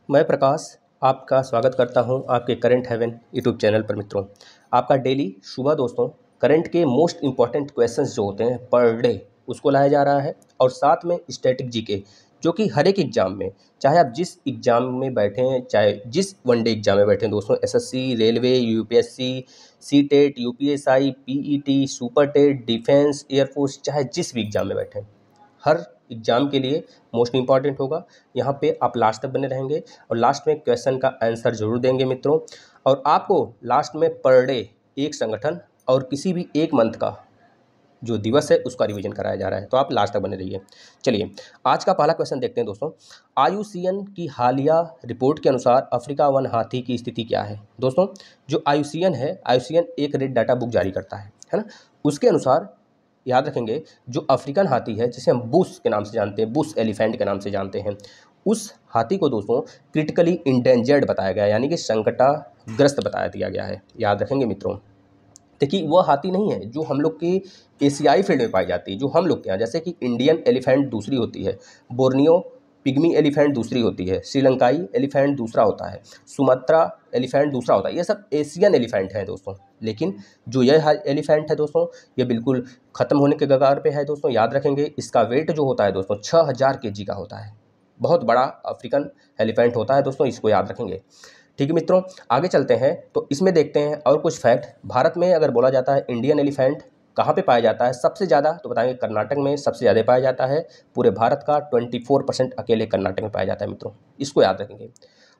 मैं प्रकाश आपका स्वागत करता हूं आपके करंट हेवन यूट्यूब चैनल पर मित्रों। आपका डेली सुबह दोस्तों करंट के मोस्ट इंपॉर्टेंट क्वेश्चंस जो होते हैं पर डे उसको लाया जा रहा है और साथ में स्टैटिक जीके जो कि हर एक एग्जाम में, चाहे आप जिस एग्जाम में बैठे हैं, चाहे जिस वनडे एग्जाम में बैठे हैं दोस्तों, SSC, railway, UPSC, CTET, UPSI, PET, super TET, defence, air force, चाहे जिस भी एग्जाम में बैठे हैं, हर एग्जाम के लिए मोस्ट इंपॉर्टेंट होगा। यहाँ पे आप लास्ट तक बने रहेंगे और लास्ट में क्वेश्चन का आंसर जरूर देंगे मित्रों। और आपको लास्ट में पर डे एक संगठन और किसी भी एक मंथ का जो दिवस है उसका रिवीजन कराया जा रहा है, तो आप लास्ट तक बने रहिए। चलिए आज का पहला क्वेश्चन देखते हैं दोस्तों। आईयूसीएन की हालिया रिपोर्ट के अनुसार अफ्रीका वन हाथी की स्थिति क्या है। दोस्तों जो आईयूसीएन है, आईयूसीएन एक रेड डाटा बुक जारी करता है ना। उसके अनुसार याद रखेंगे जो अफ्रीकन हाथी है, जिसे हम बुश के नाम से जानते हैं, बुश एलिफेंट के नाम से जानते हैं, उस हाथी को दोस्तों क्रिटिकली इंडेंजर्ड बताया गया है, यानी कि संकटाग्रस्त बताया दिया गया है। याद रखेंगे मित्रों। देखिए वह हाथी नहीं है जो हम लोग के एशियाई फील्ड में पाई जाती है, जो हम लोग के यहाँ, जैसे कि इंडियन एलिफेंट दूसरी होती है, बोर्नियो पिग्मी एलिफेंट दूसरी होती है, श्रीलंकाई एलिफेंट दूसरा होता है, सुमात्रा एलिफेंट दूसरा होता है। ये सब एशियन एलिफेंट हैं दोस्तों। लेकिन जो यह एलिफेंट है दोस्तों, ये बिल्कुल ख़त्म होने के कगार पे है दोस्तों। याद रखेंगे इसका वेट जो होता है दोस्तों 6000 kg का होता है। बहुत बड़ा अफ्रीकन एलिफेंट होता है दोस्तों, इसको याद रखेंगे। ठीक है मित्रों, आगे चलते हैं तो इसमें देखते हैं और कुछ फैक्ट। भारत में अगर बोला जाता है इंडियन एलिफेंट कहाँ पे पाया जाता है सबसे ज़्यादा, तो बताएंगे कर्नाटक में सबसे ज़्यादा पाया जाता है। पूरे भारत का 24% अकेले कर्नाटक में पाया जाता है मित्रों, इसको याद रखेंगे।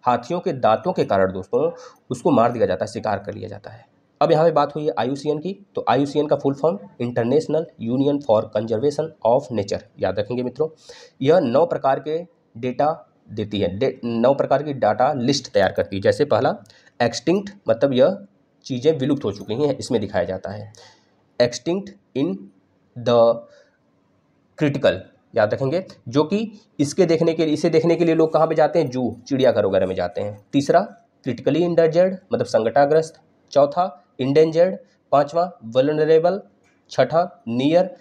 हाथियों के दांतों के कारण दोस्तों उसको मार दिया जाता है, शिकार कर लिया जाता है। अब यहाँ पे बात हुई है आईयूसीएन की, तो आईयूसीएन का full form international union for conservation of nature. याद रखेंगे मित्रों। यह 9 प्रकार के डेटा देती है, 9 प्रकार की डाटा लिस्ट तैयार करती है। जैसे पहला एक्सटिंक्ट, मतलब यह चीज़ें विलुप्त हो चुकी हैं, इसमें दिखाया जाता है। एक्सटिंक्ट इन द क्रिटिकल, याद रखेंगे, जो कि इसे देखने के लिए लोग कहाँ पे जाते हैं, जू, चिड़ियाघर वगैरह में जाते हैं। तीसरा क्रिटिकली इंडर्जर्ड, मतलब संकटाग्रस्त। चौथा इंडेंजर्ड। पांचवा वल्नरेबल। छठा नियर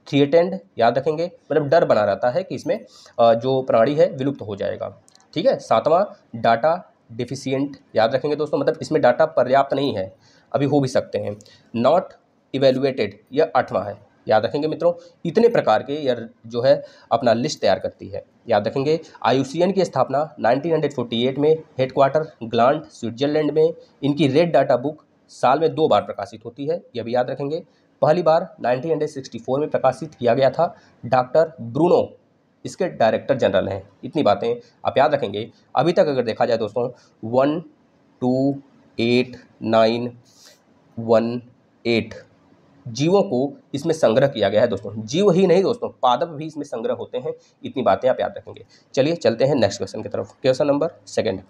थ्रिएटेंड, याद रखेंगे, मतलब डर बना रहता है कि इसमें जो प्राणी है विलुप्त हो जाएगा। ठीक है। सातवां डाटा डिफिशियंट, याद रखेंगे दोस्तों, मतलब इसमें डाटा पर्याप्त नहीं है, अभी हो भी सकते हैं। नॉट इवेल्युएटेड, यह 8वां है। याद रखेंगे मित्रों। इतने प्रकार के यह जो है अपना लिस्ट तैयार करती है। याद रखेंगे आईयूसीएन की स्थापना 1948 में, हेडक्वार्टर ग्लांड स्विट्जरलैंड में। इनकी रेड डाटा बुक साल में 2 बार प्रकाशित होती है, यह भी याद रखेंगे। पहली बार 1964 में प्रकाशित किया गया था। डॉक्टर ब्रूनो इसके डायरेक्टर जनरल हैं। इतनी बातें आप याद रखेंगे। अभी तक अगर देखा जाए दोस्तों 1 2 8 9 1 8 जीवों को इसमें संग्रह किया गया है दोस्तों। जीव ही नहीं दोस्तों, पादप भी इसमें संग्रह होते हैं। इतनी बातें आप याद रखेंगे। चलिए चलते हैं नेक्स्ट क्वेश्चन की तरफ। Question number 2।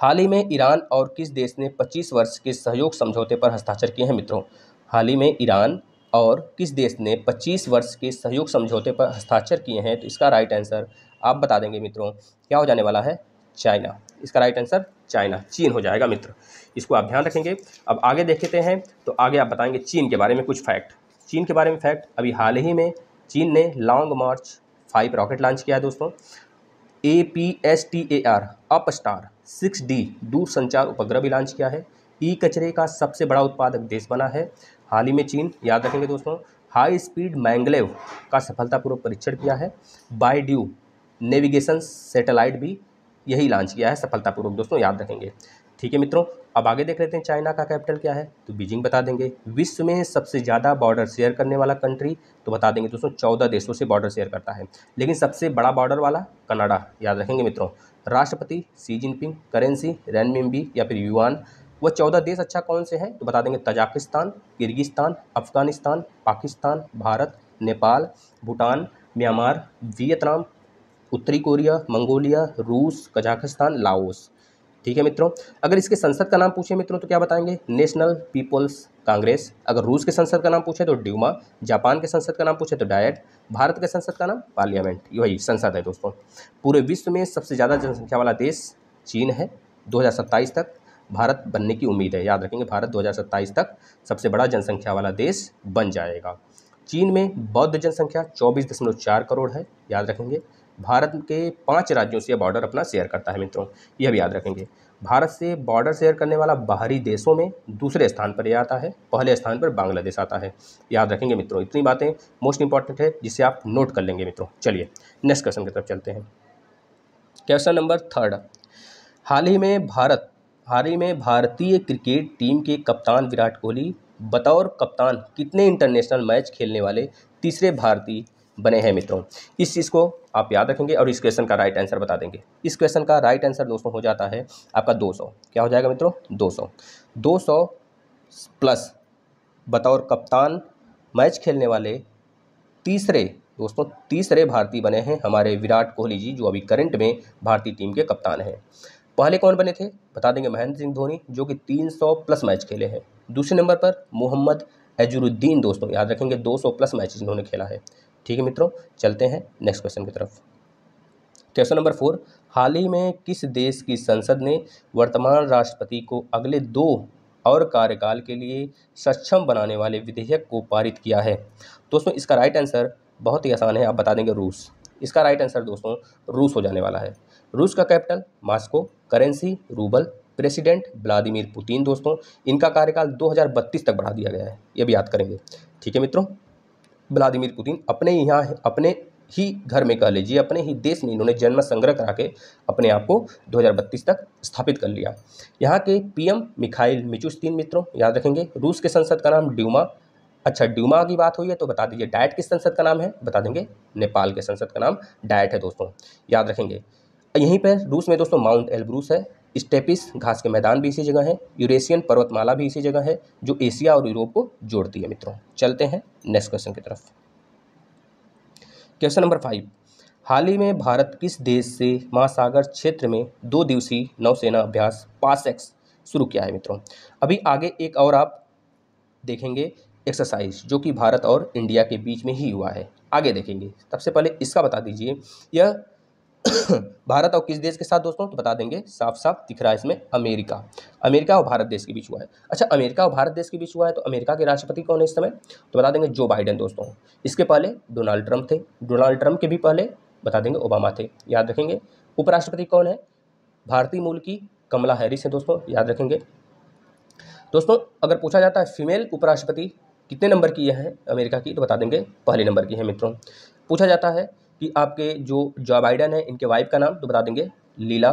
हाल ही में ईरान और किस देश ने 25 वर्ष के सहयोग समझौते पर हस्ताक्षर किए हैं मित्रों। हाल ही में ईरान और किस देश ने 25 वर्ष के सहयोग समझौते पर हस्ताक्षर किए हैं, तो इसका राइट आंसर आप बता देंगे मित्रों, क्या हो जाने वाला है, चाइना। इसका राइट आंसर चाइना, चीन हो जाएगा मित्र, इसको आप ध्यान रखेंगे। अब आगे देखते हैं तो आगे आप बताएंगे चीन के बारे में कुछ फैक्ट। चीन के बारे में फैक्ट, अभी हाल ही में चीन ने लॉन्ग मार्च 5 रॉकेट लॉन्च किया है दोस्तों। APSTAR अपस्टार 6D दूरसंचार उपग्रह भी लॉन्च किया है। ई कचरे का सबसे बड़ा उत्पादक देश बना है हाल ही में चीन, याद रखेंगे दोस्तों। हाई स्पीड मैंगलेव का सफलतापूर्वक परीक्षण किया है। बायड्यू नेविगेशन सैटेलाइट भी यही लॉन्च किया है सफलतापूर्वक दोस्तों, याद रखेंगे। ठीक है मित्रों, अब आगे देख लेते हैं चाइना का कैपिटल क्या है, तो बीजिंग बता देंगे। विश्व में सबसे ज़्यादा बॉर्डर शेयर करने वाला कंट्री, तो बता देंगे दोस्तों 14 देशों से बॉर्डर शेयर करता है, लेकिन सबसे बड़ा बॉर्डर वाला कनाडा, याद रखेंगे मित्रों। राष्ट्रपति शी जिनपिंग, करेंसी रेनमिनबी या फिर युआन। वह 14 देश अच्छा कौन से हैं, तो बता देंगे Tajikistan, Kyrgyzstan, Afghanistan, Pakistan, Bharat, Nepal, Bhutan, Myanmar, Vietnam, उत्तरी कोरिया, मंगोलिया, रूस, कजाकिस्तान, लाओस। ठीक है मित्रों। अगर इसके संसद का नाम पूछे मित्रों तो क्या बताएंगे, नेशनल पीपल्स कांग्रेस। अगर रूस के संसद का नाम पूछे तो ड्यूमा, जापान के संसद का नाम पूछे तो डायट, भारत के संसद का नाम पार्लियामेंट, वही संसद है दोस्तों। पूरे विश्व में सबसे ज़्यादा जनसंख्या वाला देश चीन है। 2027 तक भारत बनने की उम्मीद है, याद रखेंगे भारत 2027 तक सबसे बड़ा जनसंख्या वाला देश बन जाएगा। चीन में बौद्ध जनसंख्या 24.4 करोड़ है, याद रखेंगे। भारत के 5 राज्यों से बॉर्डर अपना शेयर करता है मित्रों, यह भी याद रखेंगे। भारत से बॉर्डर शेयर करने वाला बाहरी देशों में दूसरे स्थान पर यह आता है, पहले स्थान पर बांग्लादेश आता है। याद रखेंगे मित्रों, इतनी बातें मोस्ट इंपॉर्टेंट है जिसे आप नोट कर लेंगे मित्रों। चलिए नेक्स्ट क्वेश्चन की तरफ चलते हैं। क्वेश्चन नंबर 3, हाल ही में भारतीय क्रिकेट टीम के कप्तान विराट कोहली बतौर कप्तान कितने इंटरनेशनल मैच खेलने वाले तीसरे भारतीय बने हैं मित्रों। इस चीज़ को आप याद रखेंगे और इस क्वेश्चन का राइट आंसर बता देंगे। इस क्वेश्चन का राइट आंसर दोस्तों हो जाता है आपका 200। क्या हो जाएगा मित्रों? 200 प्लस बतौर कप्तान मैच खेलने वाले तीसरे भारतीय बने हैं हमारे विराट कोहली जी, जो अभी करंट में भारतीय टीम के कप्तान हैं। पहले कौन बने थे बता देंगे, महेंद्र सिंह धोनी जो कि 300 प्लस मैच खेले हैं। दूसरे नंबर पर मोहम्मद अजहरुद्दीन दोस्तों, याद रखेंगे 200 प्लस मैच इन्होंने खेला है। ठीक है मित्रों, चलते हैं नेक्स्ट क्वेश्चन की तरफ। क्वेश्चन नंबर 4, हाल ही में किस देश की संसद ने वर्तमान राष्ट्रपति को अगले 2 और कार्यकाल के लिए सक्षम बनाने वाले विधेयक को पारित किया है? दोस्तों इसका राइट आंसर बहुत ही आसान है, आप बता देंगे रूस। इसका राइट आंसर दोस्तों रूस हो जाने वाला है। रूस का capital Moscow, currency rouble, president Vladimir Putin दोस्तों, इनका कार्यकाल 2032 तक बढ़ा दिया गया है, ये भी याद करेंगे। ठीक है मित्रों, व्लादिमीर पुतिन अपने ही घर में कह लीजिए, अपने ही देश में इन्होंने जन्म संग्रह करा के अपने आप को 2032 तक स्थापित कर लिया। यहाँ के पीएम मिखाइल मिशुस्तिन मित्रों, याद रखेंगे। रूस के संसद का नाम ड्यूमा। अच्छा, ड्यूमा की बात हुई है तो बता दीजिए डाइट किस संसद का नाम है, बता देंगे नेपाल के संसद का नाम डाइट है दोस्तों, याद रखेंगे। यहीं पर रूस में दोस्तों माउंट एल्ब्रूस है, स्टेपिस घास के मैदान भी इसी जगह है, यूरेशियन पर्वतमाला भी इसी जगह है जो एशिया और यूरोप को जोड़ती है मित्रों। चलते हैं नेक्स्ट क्वेश्चन की तरफ। क्वेश्चन नंबर 5, हाल ही में भारत किस देश से महासागर क्षेत्र में 2 दिवसीय नौसेना अभ्यास पासएक्स शुरू किया है मित्रों? अभी आगे एक और आप देखेंगे एक्सरसाइज जो कि भारत और इंडिया के बीच में ही हुआ है, आगे देखेंगे। सबसे पहले इसका बता दीजिए, यह भारत और किस देश के साथ दोस्तों, तो बता देंगे साफ साफ दिख रहा है इसमें, अमेरिका और भारत देश के बीच हुआ है। अच्छा, अमेरिका और भारत देश के बीच हुआ है तो अमेरिका के राष्ट्रपति कौन है इस समय, तो बता देंगे जो बाइडेन दोस्तों। इसके पहले डोनाल्ड ट्रंप थे, डोनाल्ड ट्रंप के भी पहले बता देंगे ओबामा थे, याद रखेंगे। उपराष्ट्रपति कौन है, भारतीय मूल की कमला हैरिस है दोस्तों, याद रखेंगे। दोस्तों अगर पूछा जाता है फीमेल उपराष्ट्रपति कितने नंबर की है अमेरिका की, तो बता देंगे पहले नंबर की है मित्रों। पूछा जाता है कि आपके जो बाइडेन है इनके वाइफ का नाम, तो बता देंगे जील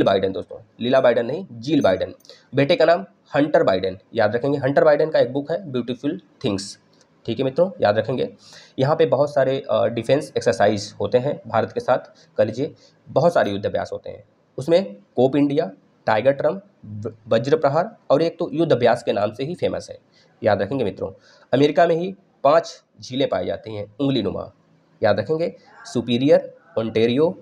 बाइडेन दोस्तों, लीला बाइडेन नहीं, जील बाइडेन। बेटे का नाम हंटर बाइडेन, याद रखेंगे। हंटर बाइडेन का एक बुक है ब्यूटीफुल थिंग्स। ठीक है मित्रों, याद रखेंगे। यहाँ पे बहुत सारे डिफेंस एक्सरसाइज होते हैं भारत के साथ, कर लीजिए बहुत सारे युद्ध अभ्यास होते हैं, उसमें कोप इंडिया, टाइगर ट्रम्प, वज्र प्रहार और एक तो युद्ध अभ्यास के नाम से ही फेमस है, याद रखेंगे मित्रों। अमेरिका में ही 5 झीलें पाई जाती हैं उंगली नुमा, याद रखेंगे। सुपीरियर ओंटेरियो,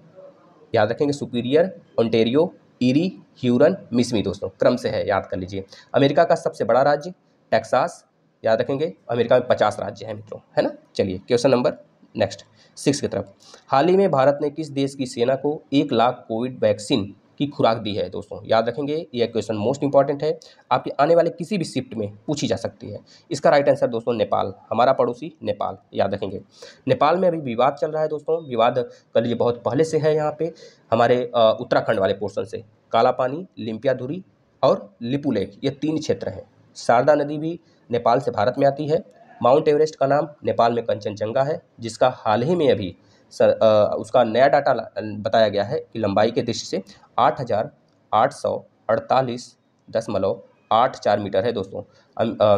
याद रखेंगे, सुपीरियर ओंटेरियो, ईरी, ह्यूरन, मिसमी दोस्तों, क्रम से है, याद कर लीजिए। अमेरिका का सबसे बड़ा राज्य टेक्सास, याद रखेंगे। अमेरिका में 50 राज्य हैं मित्रों, है ना। चलिए क्वेश्चन नंबर नेक्स्ट 6 की तरफ। हाल ही में भारत ने किस देश की सेना को 1 लाख कोविड वैक्सीन की खुराक दी है दोस्तों, याद रखेंगे। यह क्वेश्चन मोस्ट इंपॉर्टेंट है, आपके आने वाले किसी भी शिफ्ट में पूछी जा सकती है। इसका राइट आंसर दोस्तों नेपाल, हमारा पड़ोसी नेपाल, याद रखेंगे। नेपाल में अभी विवाद चल रहा है दोस्तों, विवाद कर लीजिए बहुत पहले से है। यहाँ पे हमारे उत्तराखंड वाले पोर्शन से काला पानी, लिम्पियाधुरी और लिपुलेख, ये 3 क्षेत्र हैं। शारदा नदी भी नेपाल से भारत में आती है। माउंट एवरेस्ट का नाम नेपाल में कंचनजंगा है, जिसका हाल ही में अभी उसका नया डाटा बताया गया है कि लंबाई के दृष्टि से 8,848.84 मीटर है दोस्तों।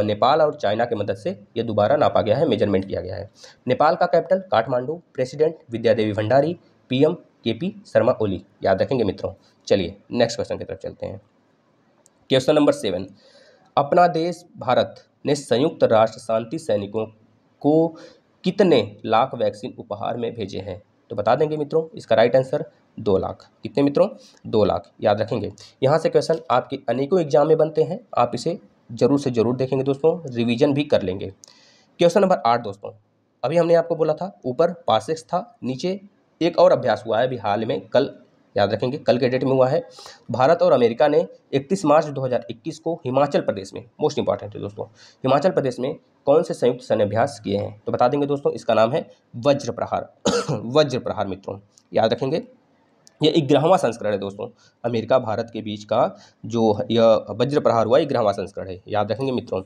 नेपाल और चाइना की मदद से ये दोबारा नापा गया है, मेजरमेंट किया गया है। नेपाल का capital Kathmandu, president Bidya Devi Bhandari, PM KP Sharma Oli, याद रखेंगे मित्रों। चलिए नेक्स्ट क्वेश्चन की तरफ चलते हैं। क्वेश्चन नंबर 7, अपना देश भारत ने संयुक्त राष्ट्र शांति सैनिकों को कितने लाख वैक्सीन उपहार में भेजे हैं, तो बता देंगे मित्रों। इसका राइट आंसर 2 लाख। कितने मित्रों? 2 लाख, याद रखेंगे। यहाँ से क्वेश्चन आपके अनेकों एग्जाम में बनते हैं, आप इसे जरूर से जरूर देखेंगे दोस्तों, रिवीजन भी कर लेंगे। क्वेश्चन नंबर 8 दोस्तों, अभी हमने आपको बोला था ऊपर पार्सेक्स था, नीचे एक और अभ्यास हुआ है अभी हाल में, कल याद रखेंगे, कल के डेट में हुआ है। भारत और अमेरिका ने 31 मार्च 2021 को हिमाचल प्रदेश में, मोस्ट इंपॉर्टेंट है दोस्तों, हिमाचल प्रदेश में कौन से संयुक्त सैन्य अभ्यास किए हैं? तो बता देंगे दोस्तों, इसका नाम है वज्र प्रहार। वज्र प्रहार मित्रों, याद रखेंगे। ये 11वां संस्करण है दोस्तों, अमेरिका भारत के बीच का जो यह वज्र प्रहार हुआ, 11वां संस्करण है, याद रखेंगे मित्रों।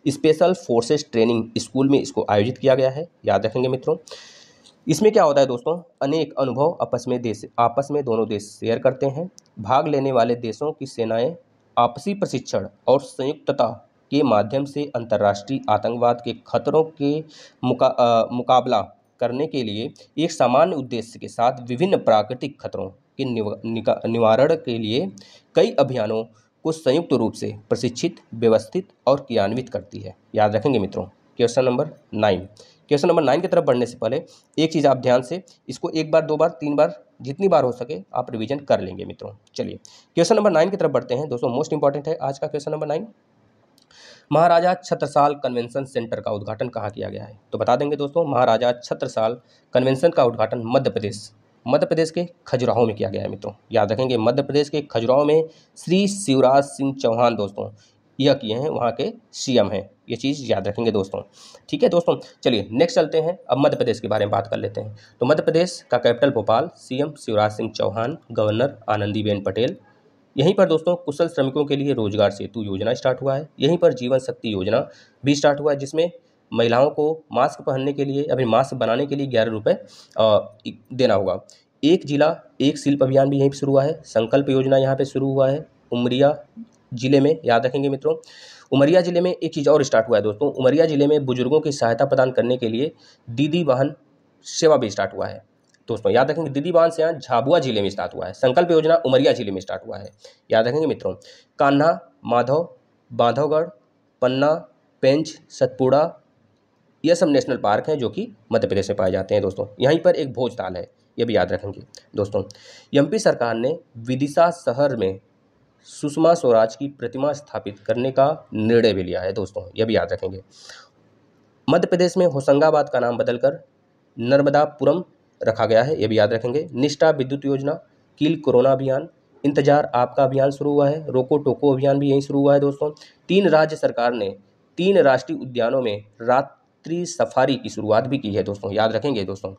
स्पेशल फोर्सेस ट्रेनिंग स्कूल में इसको आयोजित किया गया है, याद रखेंगे मित्रों। इसमें क्या होता है दोस्तों, अनेक अनुभव आपस में दोनों देश शेयर करते हैं। भाग लेने वाले देशों की सेनाएं आपसी प्रशिक्षण और संयुक्तता के माध्यम से अंतर्राष्ट्रीय आतंकवाद के खतरों के मुकाबला करने के लिए एक सामान्य उद्देश्य के साथ विभिन्न प्राकृतिक खतरों के निवारण के लिए कई अभियानों को संयुक्त रूप से प्रशिक्षित, व्यवस्थित और क्रियान्वित करती है, याद रखेंगे मित्रों। क्वेश्चन नंबर 9, क्वेश्चन नंबर 9 की तरफ बढ़ने से पहले एक चीज़ आप ध्यान से इसको एक बार, 2 बार, 3 बार, जितनी बार हो सके आप रिवीजन कर लेंगे मित्रों। चलिए क्वेश्चन नंबर 9 की तरफ बढ़ते हैं दोस्तों, मोस्ट इंपॉर्टेंट है आज का क्वेश्चन नंबर 9। महाराजा छत्रसाल कन्वेंशन सेंटर का उद्घाटन कहाँ किया गया है? तो बता देंगे दोस्तों, महाराजा छत्रसाल कन्वेंशन का उद्घाटन मध्य प्रदेश के खजुराहो में किया गया है मित्रों, याद रखेंगे। मध्य प्रदेश के खजुराहो में श्री शिवराज सिंह चौहान दोस्तों यह किए हैं, वहाँ के सीएम हैं, ये चीज़ याद रखेंगे दोस्तों। ठीक है दोस्तों, चलिए नेक्स्ट चलते हैं, अब मध्य प्रदेश के बारे में बात कर लेते हैं। तो मध्य प्रदेश का capital Bhopal, CM Shivraj Singh Chouhan, governor Anandiben Patel. यहीं पर दोस्तों कुशल श्रमिकों के लिए रोजगार सेतु योजना स्टार्ट हुआ है। यहीं पर जीवन शक्ति योजना भी स्टार्ट हुआ है, जिसमें महिलाओं को मास्क पहनने के लिए, अभी मास्क बनाने के लिए 11 रुपये देना होगा। एक जिला एक शिल्प अभियान भी यहीं पर शुरू हुआ है। संकल्प योजना यहाँ पे शुरू हुआ है उमरिया जिले में, याद रखेंगे मित्रों। उमरिया जिले में एक चीज़ और स्टार्ट हुआ है दोस्तों, उमरिया जिले में बुजुर्गों की सहायता प्रदान करने के लिए दीदी वाहन सेवा भी स्टार्ट हुआ है दोस्तों, याद रखेंगे। दीदी वाहन सेवा झाबुआ जिले में स्टार्ट हुआ है। संकल्प योजना उमरिया जिले में स्टार्ट हुआ है, याद रखेंगे मित्रों। कान्हा, माधव, बांधवगढ़, पन्ना, पेंच, सतपुड़ा, यह सब नेशनल पार्क हैं जो कि मध्य प्रदेश में पाए जाते हैं दोस्तों। यहीं पर एक भोजताल है, ये भी याद रखेंगे दोस्तों। एमपी सरकार ने विदिशा शहर में सुषमा स्वराज की प्रतिमा स्थापित करने का निर्णय भी लिया है दोस्तों, यह भी याद रखेंगे। मध्य प्रदेश में होशंगाबाद का नाम बदलकर नर्मदापुरम रखा गया है, यह भी याद रखेंगे। निष्ठा विद्युत योजना, किल कोरोना अभियान, इंतजार आपका अभियान शुरू हुआ है। रोको टोको अभियान भी यहीं शुरू हुआ है दोस्तों। 3 राज्य सरकार ने 3 राष्ट्रीय उद्यानों में रात्रि सफारी की शुरुआत भी की है दोस्तों, याद रखेंगे दोस्तों।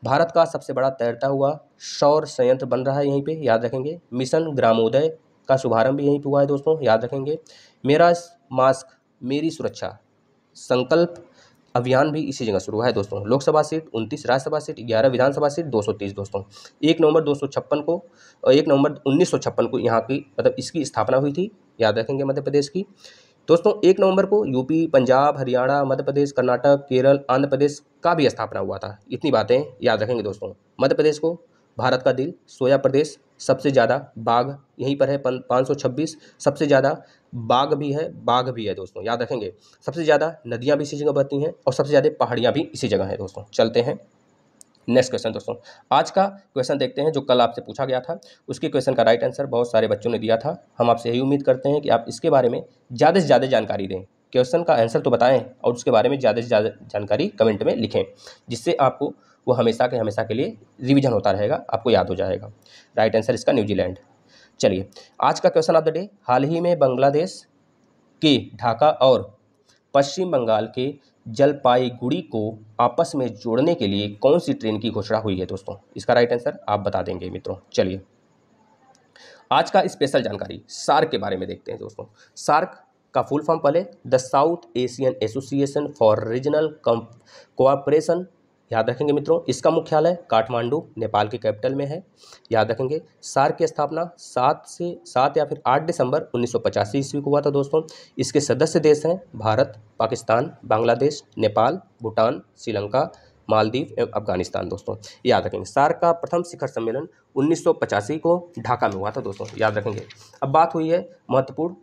भारत का सबसे बड़ा तैरता हुआ सौर संयंत्र बन रहा है यहीं पे, याद रखेंगे। मिशन ग्रामोदय का शुभारंभ भी यहीं पे हुआ है दोस्तों, याद रखेंगे। मेरा मास्क मेरी सुरक्षा संकल्प अभियान भी इसी जगह शुरू हुआ है दोस्तों। लोकसभा सीट 29, राज्यसभा सीट 11, विधानसभा सीट 230 दोस्तों। 1 नवंबर 256 को और 1 नवंबर 1956 को यहाँ की मतलब इसकी स्थापना हुई थी, याद रखेंगे मध्य प्रदेश की दोस्तों। 1 नवंबर को यूपी, पंजाब, हरियाणा, मध्य प्रदेश, कर्नाटक, केरल, आंध्र प्रदेश का भी स्थापना हुआ था। इतनी बातें याद रखेंगे दोस्तों। मध्य प्रदेश को भारत का दिल, सोया प्रदेश, सबसे ज़्यादा बाघ यहीं पर है 526, सबसे ज़्यादा बाघ भी है दोस्तों, याद रखेंगे। सबसे ज़्यादा नदियाँ भी इसी जगह बहती हैं और सबसे ज़्यादा पहाड़ियाँ भी इसी जगह हैं दोस्तों। चलते हैं नेक्स्ट क्वेश्चन दोस्तों। आज का क्वेश्चन देखते हैं जो कल आपसे पूछा गया था, उसके क्वेश्चन का राइट आंसर बहुत सारे बच्चों ने दिया था। हम आपसे यही उम्मीद करते हैं कि आप इसके बारे में ज़्यादा से ज़्यादा जानकारी दें। क्वेश्चन का आंसर तो बताएं और उसके बारे में ज़्यादा से ज़्यादा जानकारी कमेंट में लिखें, जिससे आपको वो हमेशा के लिए रिवीजन होता रहेगा, आपको याद हो जाएगा। राइट आंसर इसका न्यूजीलैंड। चलिए आज का क्वेश्चन ऑफ द डे, हाल ही में बांग्लादेश के ढाका और पश्चिम बंगाल के जलपाईगुड़ी को आपस में जोड़ने के लिए कौन सी ट्रेन की घोषणा हुई है दोस्तों? इसका राइट आंसर आप बता देंगे मित्रों। चलिए आज का स्पेशल जानकारी सार्क के बारे में देखते हैं दोस्तों। सार्क का फुल फॉर्म पहले the south Asian association for regional cooperation, याद रखेंगे मित्रों। इसका मुख्यालय काठमांडू नेपाल के कैपिटल में है, याद रखेंगे। सार्क की स्थापना 7 या फिर 8 दिसंबर 1985 ईस्वी को हुआ था दोस्तों। इसके सदस्य देश हैं भारत, पाकिस्तान, बांग्लादेश, नेपाल, भूटान, श्रीलंका, मालदीव एवं अफगानिस्तान दोस्तों, याद रखेंगे। सार्क का प्रथम शिखर सम्मेलन 1985 को ढाका में हुआ था दोस्तों, याद रखेंगे। अब बात हुई है महत्वपूर्ण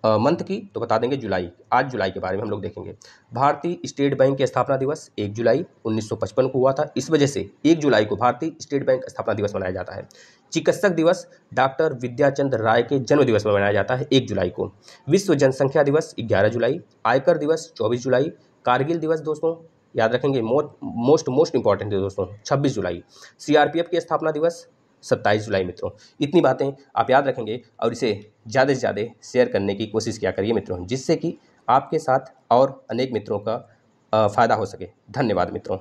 मंथ की, तो बता देंगे जुलाई। आज जुलाई के बारे में हम लोग देखेंगे। भारतीय स्टेट बैंक के स्थापना दिवस 1 जुलाई 1955 को हुआ था, इस वजह से 1 जुलाई को भारतीय स्टेट बैंक स्थापना दिवस मनाया जाता है। चिकित्सक दिवस डॉक्टर विद्याचंद्र राय के जन्म दिवस में मनाया जाता है 1 जुलाई को। विश्व जनसंख्या दिवस 11 जुलाई, आयकर दिवस 24 जुलाई, कारगिल दिवस दोस्तों याद रखेंगे मोस्ट इंपॉर्टेंट है दोस्तों 26 जुलाई, सीआरपीएफ की स्थापना दिवस 27 जुलाई मित्रों। इतनी बातें आप याद रखेंगे और इसे ज़्यादा से ज़्यादा शेयर करने की कोशिश किया करिए मित्रों, जिससे कि आपके साथ और अनेक मित्रों का फ़ायदा हो सके। धन्यवाद मित्रों।